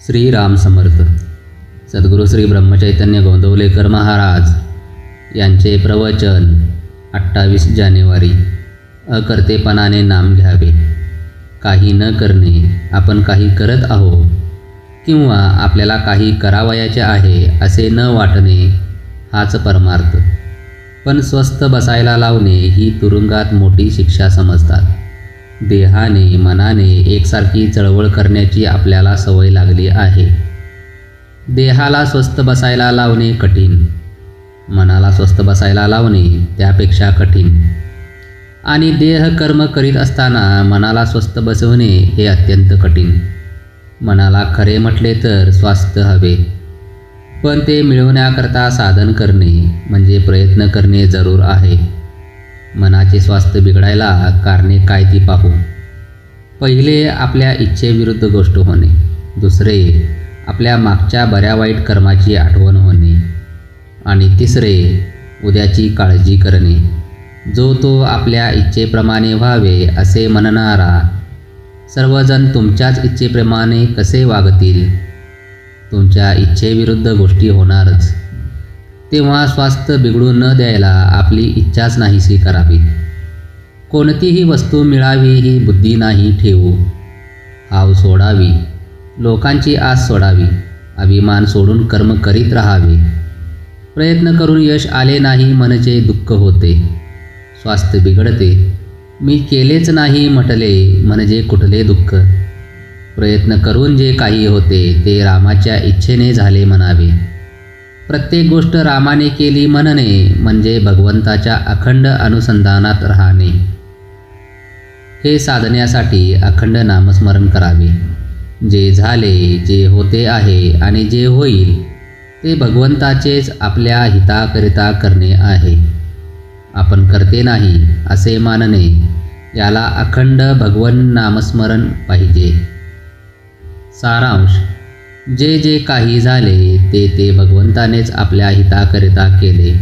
श्रीराम समर्थ. सद्गुरू श्री ब्रह्मचैतन्य गोंदवलेकर महाराज यांचे प्रवचन 28 जानेवारी. अकर्तेपणाने नाम घ्यावे. काही न करणे, आपण काही करत आहो किंवा आपल्याला काही करावयाचे आहे असे न वाटणे हाच परमार्थ. पण स्वस्थ बसायला लावणे ही तुरुंगात मोठी शिक्षा समजतात. देहाने मनाने एकसारखी चळवळ करण्याची आपल्याला सवय लागली आहे. देहाला स्वस्थ बसायला लावणे कठीण, मनाला स्वस्थ बसायला लावणे त्यापेक्षा कठीण, आणि देह कर्म करीत असताना मनाला स्वस्थ बसवणे हे अत्यंत कठीण. मनाला खरे म्हटले तर स्वास्थ्य हवे, पण ते मिळवण्याकरता साधन करणे म्हणजे प्रयत्न करणे जरूर आहे. मनाचे स्वास्थ्य बिघडायला कारणे काय ती पाहू. पहिले, आपल्या इच्छेविरुद्ध गोष्ट होणे. दुसरे, आपल्या मागच्या बऱ्या वाईट कर्माची आठवण होणे. आणि तिसरे, उद्याची काळजी करणे. जो तो आपल्या इच्छेप्रमाणे व्हावे असे म्हणणारा, सर्वजण तुमच्याच इच्छेप्रमाणे कसे वागतील? तुमच्या इच्छेविरुद्ध गोष्टी होणारच. तेव्हा स्वास्थ्य बिघडू न द्यायला आपली इच्छाच नाहीशी करावी. कोणतीही वस्तू मिळावी ही बुद्धी नाही ठेवू. हाव सोडावी, लोकांची आस सोडावी, अभिमान सोडून कर्म करीत राहावे. प्रयत्न करून यश आले नाही म्हणजे दुःख होते, स्वास्थ्य बिघडते. मी केलेच नाही म्हटले म्हणजे कुठले दुःख? प्रयत्न करून जे काही होते ते रामाच्या इच्छेने झाले म्हणावे. प्रत्येक गोष्ट रामाने केली म्हणणे म्हणजे भगवंताच्या अखंड अनुसंधानात राहणे. हे साधण्यासाठी अखंड नामस्मरण करावे. जे झाले, जे होते आहे आणि जे होईल ते भगवंताचेच आपल्या हिताकरिता करणे आहे. आपण करते नाही असे मानणे, याला अखंड भगवन नामस्मरण पाहिजे. सारांश, जे जे काही झाले ते ते भगवंतानेच आपल्या हिताकरिता केले.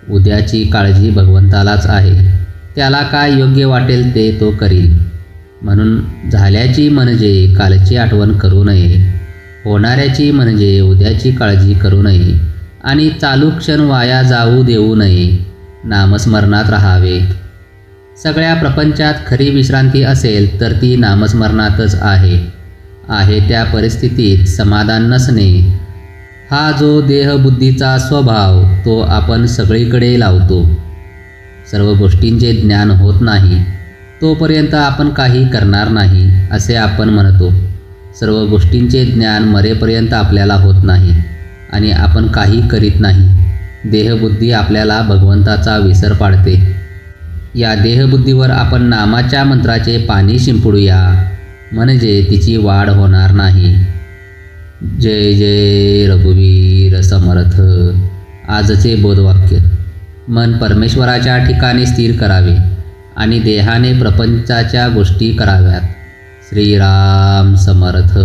उद्याची काळजी भगवंतालाच आहे. त्याला काय योग्य वाटेल ते तो करील. म्हणून झाल्याची म्हणजे कालची आठवण करू नये, होणाऱ्याची म्हणजे उद्याची काळजी करू नये, आणि चालू क्षण वाया जाऊ देऊ नये. नामस्मरणात राहावे. सगळ्या प्रपंचात खरी विश्रांती असेल तर ती नामस्मरणातच आहे. त्या परिस्थितीत समाधान नसणे हा जो देहबुद्धीचा स्वभाव तो आपण सगळीकडे लावतो. सर्व गोष्टींचे ज्ञान होत नाही तोपर्यंत आपण काही करणार नाही असे आपण म्हणतो. सर्व गोष्टींचे ज्ञान मरेपर्यंत आपल्याला होत नाही आणि आपण काही करीत नाही. देहबुद्धी आपल्याला भगवंताचा विसर पाडते. या देहबुद्धीवर आपण नामाच्या मंत्राचे पाणी शिंपडूया म्हणजे तिची वाढ होणार नाही. जय जय रघुवीर समर्थ. आजचे बोधवाक्य: मन परमेश्वराच्या ठिकाणी स्थिर करावे आणि देहाने प्रपंचाच्या गोष्टी कराव्यात. श्रीराम समर्थ.